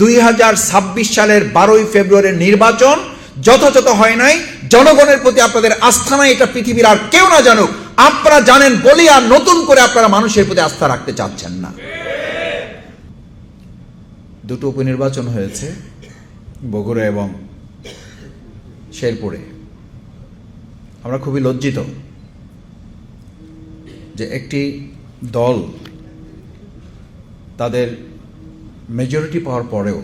2026 সালের 12ই ফেব্রুয়ারির নির্বাচন যথাযথ হয় নাই, জনগণের প্রতি আপনাদের আস্থা নাই, এটা পৃথিবীর আর কেউ না জানুক, আপনারা জানেন বলি আর নতুন করে আপনারা মানুষের প্রতি আস্থা রাখতে চাচ্ছেন না। দুটো উপনির্বাচন হয়েছে বগুড়া এবং শেরপুরে। আমরা খুবই লজ্জিত যে একটি দল তাদের মেজরিটি পাওয়ার পরেও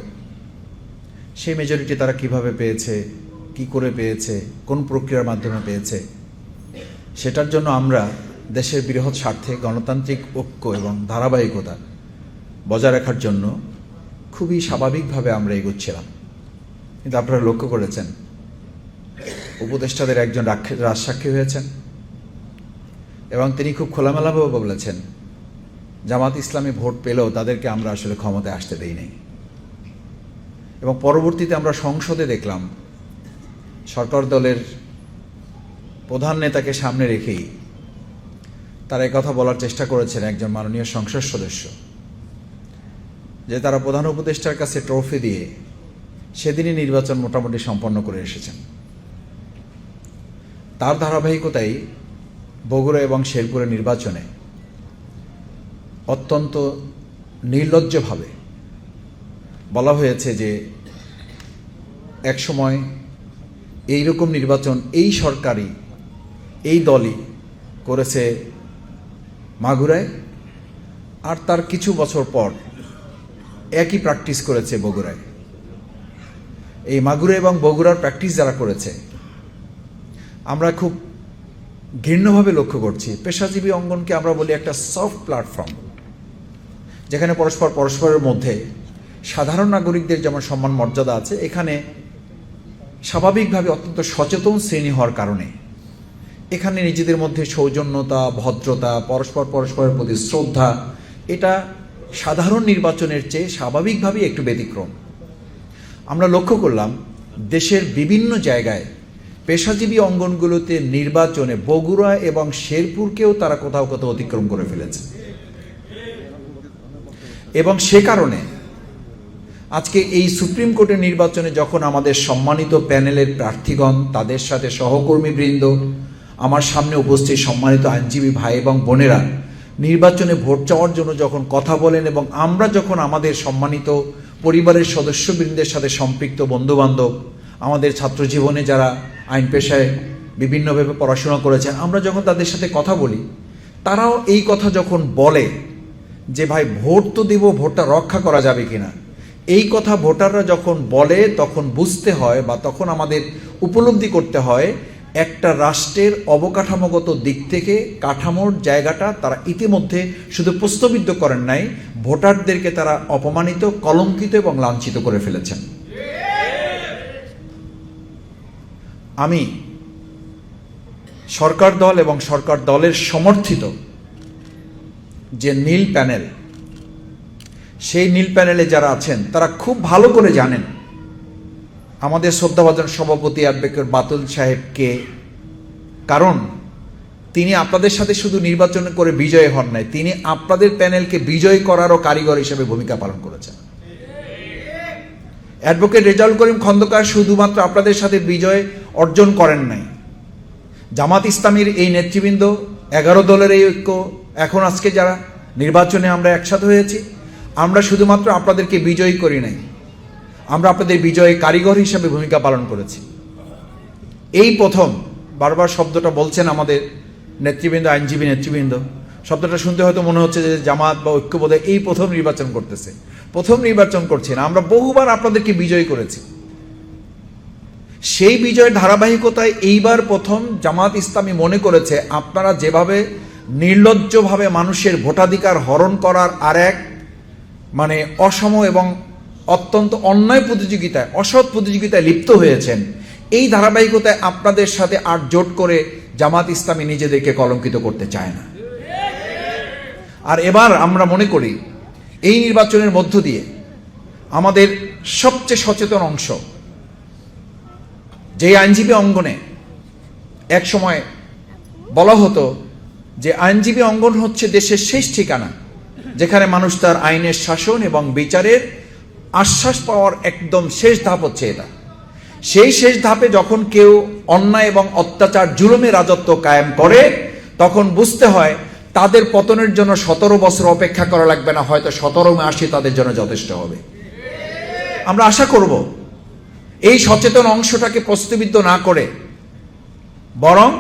সেই মেজরিটি তারা কিভাবে পেয়েছে, কি করে পেয়েছে, কোন প্রক্রিয়ার মাধ্যমে পেয়েছে, সেটার জন্য আমরা দেশের বৃহৎ স্বার্থে গণতান্ত্রিক ঐক্য এবং ধারাবাহিকতা বজায় রাখার জন্য খুবই স্বাভাবিকভাবে আমরা এগোচ্ছিলাম। কিন্তু আপনারা লক্ষ্য করেছেন উপদেষ্টাদের একজন রাজসাক্ষী হয়েছেন এবং তিনি খুব খোলামেলাভাবে বলেছেন জামাত ইসলামী ভোট পেলেও তাদেরকে আমরা আসলে ক্ষমতায় আসতে দেই নাই। এবং পরবর্তীতে আমরা সংসদে দেখলাম সরকার দলের প্রধান নেতাকে সামনে রেখেই তারা কথা বলার চেষ্টা করেছেন একজন মাননীয় সংসদ সদস্য, যে তারা প্রধান উপদেষ্টার কাছে ট্রফি দিয়ে সেদিনই নির্বাচন মোটামুটি সম্পন্ন করে এসেছেন। তার ধারাবাহিকতাই বগুড়া এবং শেরপুরের নির্বাচনে অত্যন্ত নির্লজ্জভাবে বলা হয়েছে যে একসময় এইরকম নির্বাচন এই সরকারি এই দলই করেছে মাগুরায়, আর তার কিছু বছর পর একই প্র্যাকটিস করেছে বগুড়ায়। এই মাগুরা এবং বগুড়ার প্র্যাকটিস যারা করেছে আমরা খুব ঘৃণ্যভাবে লক্ষ্য করছি। পেশাজীবী অঙ্গনকে আমরা বলি একটা সফট প্ল্যাটফর্ম, যেখানে পরস্পরের মধ্যে সাধারণ নাগরিকদের যেমন সম্মান মর্যাদা আছে, এখানে স্বাভাবিকভাবে অত্যন্ত সচেতন শ্রেণী হওয়ার কারণে এখানে নিজেদের মধ্যে সৌজন্যতা, ভদ্রতা, পরস্পরের প্রতি শ্রদ্ধা, এটা সাধারণ নির্বাচনের চেয়ে স্বাভাবিকভাবেই একটু ব্যতিক্রম। আমরা লক্ষ্য করলাম দেশের বিভিন্ন জায়গায় পেশাজীবী অঙ্গনগুলোতে নির্বাচনে বগুড়া এবং শেরপুরকেও তারা কোথাও অতিক্রম করে ফেলেছে। এবং সে কারণে আজকে এই সুপ্রিম কোর্টের নির্বাচনে যখন আমাদের সম্মানিত প্যানেলের প্রার্থীগণ, তাদের সাথে সহকর্মীবৃন্দ, আমার সামনে উপস্থিত সম্মানিত আইনজীবী ভাই এবং বোনেরা নির্বাচনে ভোট চাওয়ার জন্য যখন কথা বলেন, এবং আমরা যখন আমাদের সম্মানিত পরিবারের সদস্যবৃন্দের সাথে সম্পৃক্ত বন্ধুবান্ধব, আমাদের ছাত্র জীবনে যারা আইন পেশায় বিভিন্নভাবে পড়াশোনা করেছেন, আমরা যখন তাদের সাথে কথা বলি, তারাও এই কথা যখন বলে যে ভাই ভোট তো দেব, ভোটটা রক্ষা করা যাবে কিনা, এই কথা ভোটাররা যখন বলে তখন বুঝতে হয় বা তখন আমাদের উপলব্ধি করতে হয় একটা রাষ্ট্রের অবকাঠামোগত দিক থেকে কাঠামোর জায়গাটা তারা ইতিমধ্যে শুধু প্রশ্নবিদ্ধ করেন নাই, ভোটারদেরকে তারা অপমানিত, কলঙ্কিত এবং লাঞ্ছিত করে ফেলেছেন। আমি সরকার দল এবং সরকার দলের সমর্থিত যে নীল প্যানেল, সেই নীল প্যানেলে যারা আছেন তারা খুব ভালো করে জানেন আমাদের শ্রদ্ধাভাজন সভাপতি অ্যাডভোকেট বাতুল সাহেবকে, কারণ তিনি আপনাদের সাথে শুধু নির্বাচন করে বিজয়ী হন নাই, তিনি আপনাদের প্যানেলকে বিজয়ী করারও কারিগর হিসেবে ভূমিকা পালন করেছেন। অ্যাডভোকেট রেজাউল করিম খন্দকার শুধুমাত্র আপনাদের সাথে বিজয় অর্জন করেন নাই, জামাত ইসলামীর এই নেতৃবৃন্দ 11 দলের এই ঐক্য, এখন আজকে যারা নির্বাচনে আমরা একসাথে হয়েছি, আমরা শুধুমাত্র আপনাদেরকে বিজয়ী করি নাই, আমরা আপনাদের বিজয়ে কারিগর হিসেবে ভূমিকা পালন করেছি। এই প্রথম, বারবার শব্দটা বলছেন আমাদের নেতৃবৃন্দ, আইনজীবী নেতৃবৃন্দ, শব্দটা শুনতে হয়তো মনে হচ্ছে যে জামাত বা ঐক্যবোধে এই প্রথম নির্বাচন করতেছে। প্রথম নির্বাচন করছি না, আমরা বহুবার আপনাদেরকে বিজয়ী করেছি। সেই বিজয়ের ধারাবাহিকতায় এইবার প্রথম জামাত ইসলামী মনে করেছে আপনারা যেভাবে নির্লজ্জভাবে মানুষের ভোটাধিকার হরণ করার আর এক অসম এবং অত্যন্ত অন্যায় প্রতিযোগিতায়, অসৎ প্রতিযোগিতায় লিপ্ত হয়েছেন, এই ধারাবাহিকতায় আপনাদের সাথে আর জোট করে জামাত ইসলামী নিজেদেরকে কলঙ্কিত করতে চায় না। আর এবার আমরা মনে করি এই নির্বাচনের মধ্য দিয়ে আমাদের সবচেয়ে সচেতন অংশ, যে আইনজীবী অঙ্গনে এক সময় বলা হতো যে আইনজীবী অঙ্গন হচ্ছে দেশের শেষ ঠিকানা, যেখানে মানুষ তার আইনের শাসন এবং বিচারের আশ্বাস পাওয়ার একদম শেষ ধাপ হচ্ছে এটা। সেই শেষ ধাপে যখন কেউ অন্যায় এবং অত্যাচার জুলুমে রাজত্ব কায়েম করে, তখন বুঝতে হয় তাদের পতনের জন্য 17 বছর অপেক্ষা করা লাগবে না, হয়তো 17 মাসই তাদের জন্য যথেষ্ট হবে। আমরা আশা করব এই সচেতন অংশটাকে প্রশ্নবিদ্ধ না করে বরং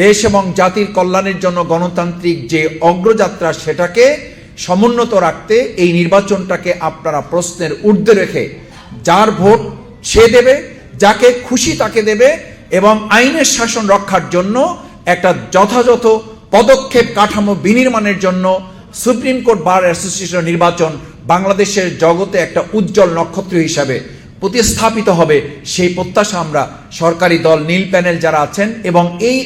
দেশ এবং জাতির কল্যাণের জন্য গণতান্ত্রিক যে অগ্রযাত্রা সেটাকে সমুন্নত রাখতে এই নির্বাচনটাকে আপনারা প্রশ্নের ঊর্ধ্বে রেখে যার ভোট সে দেবে, যাকে খুশি তাকে দেবে, এবং আইনের শাসন রক্ষার জন্য একটা যথাযথ পদক্ষেপ কাঠামো বিনির্মাণের জন্য সুপ্রিম কোর্ট বার অ্যাসোসিয়েশন নির্বাচন বাংলাদেশের জগতে একটা উজ্জ্বল নক্ষত্র হিসাবে প্রতিস্থাপিত হবে, সেই প্রত্যাশা আমরা সরকারি দল, নীল প্যানেল যারা আছেন এবং এই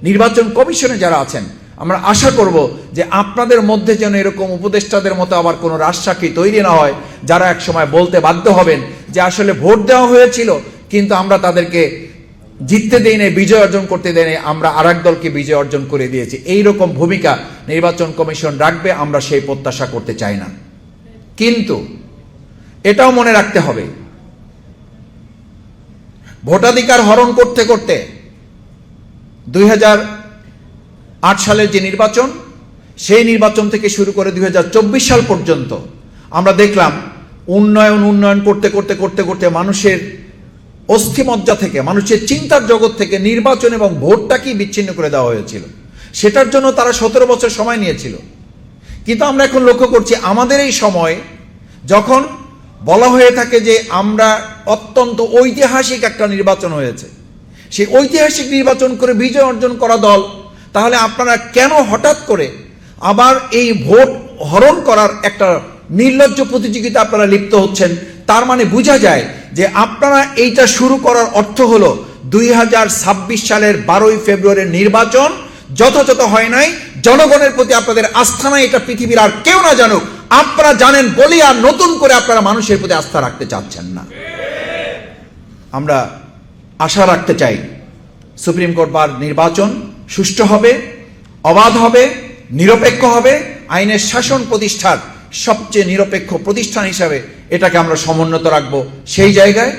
নির্বাচন কমিশনে যারা আছেন, আমরা আশা করব যে আপনাদের মধ্যে যেন এরকম উপদেষ্টাদের মতো আবার কোনো রাজশাহী তৈরি না হয়, যারা একসময় বলতে বাধ্য হবেন যে আসলে ভোট দেওয়া হয়েছিল কিন্তু আমরা তাদেরকে জিততে দেই নাই, বিজয় অর্জন করতে দেই নাই, আমরা আরেক দলকে বিজয় অর্জন করে দিয়েছি। এইরকম ভূমিকা নির্বাচন কমিশন রাখবে, আমরা সেই প্রত্যাশা করতে চাই না। কিন্তু এটাও মনে রাখতে হবে, ভোটাধিকার হরণ করতে করতে 2008 সালের যে নির্বাচন, সেই নির্বাচন থেকে শুরু করে 2024 সাল পর্যন্ত আমরা দেখলাম উন্নয়ন করতে করতে করতে করতে মানুষের অস্থিমজ্জা থেকে, মানুষের চিন্তার জগৎ থেকে নির্বাচন এবং ভোটটাকেই বিচ্ছিন্ন করে দেওয়া হয়েছিল। সেটার জন্য তারা 17 বছর সময় নিয়েছিল। কিন্তু আমরা এখন লক্ষ্য করছি আমাদের এই সময় যখন বলা হয়ে থাকে যে আমরা অত্যন্ত ঐতিহাসিক একটা নির্বাচন হয়েছে, সেই ঐতিহাসিক নির্বাচন করে বিজয় অর্জন করা দল, তাহলে আপনারা কেন হঠাৎ করে আবার এই ভোট হরণ করার একটা নির্লজ্জ প্রতিযোগিতা আপনারা লিপ্ত হচ্ছেন? তার মানে বোঝা যায় যে আপনারা এইটা শুরু করার অর্থ হলো 2026 সালের 12ই ফেব্রুয়ারির নির্বাচন যথাযথ হয় নাই, জনগণের প্রতি আপনাদের আস্থা নাই, এটা পৃথিবীর আর কেউ না জানুক, আপনারা জানেন বলি আর নতুন করে আপনারা মানুষের প্রতি আস্থা রাখতে চাচ্ছেন না। আমরা আশা রাখতে চাই সুপ্রিম কোর্ট বার নির্বাচন সুষ্ঠু হবে, অবাধ হবে, নিরপেক্ষ হবে, আইনের শাসন প্রতিষ্ঠার সবচেয়ে নিরপেক্ষ প্রতিষ্ঠান হিসাবে এটাকে আমরা সমুন্নত রাখব। সেই জায়গায়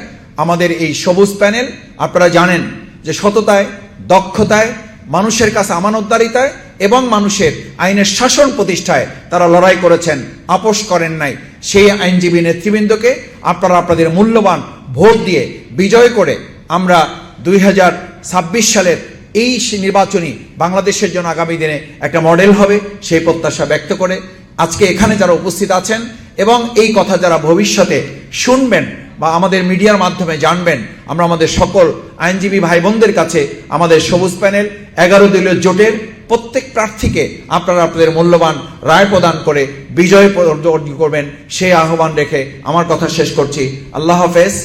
আমাদের এই সবুজ প্যানেল, আপনারা জানেন যে সততায়, দক্ষতায়, মানুষের কাছে আমানতদারিতায় এবং মানুষের আইনের শাসন প্রতিষ্ঠায় তারা লড়াই করেছেন, আপোষ করেন নাই। সেই আইনজীবী নেতৃবৃন্দকে আপনারা আপনাদের মূল্যবান ভোট দিয়ে বিজয় করে আমরা 2026 সালের এই নির্বাচনী বাংলাদেশের জন্য আগামী দিনে একটা মডেল হবে, সেই প্রত্যাশা ব্যক্ত করে আজকে এখানে যারা উপস্থিত আছেন এবং এই কথা যারা ভবিষ্যতে শুনবেন বা আমাদের মিডিয়ার মাধ্যমে জানবেন, আমরা আমাদের সকল আইনজীবী ভাই বোনদের কাছে আমাদের সবুজ প্যানেল 11 দলীয় জোটের প্রত্যেক প্রার্থীকে আপনারা আপনাদের মূল্যবান রায় প্রদান করে বিজয় অর্জন করবেন, সেই আহ্বান রেখে আমার কথা শেষ করছি। আল্লাহ হাফেজ।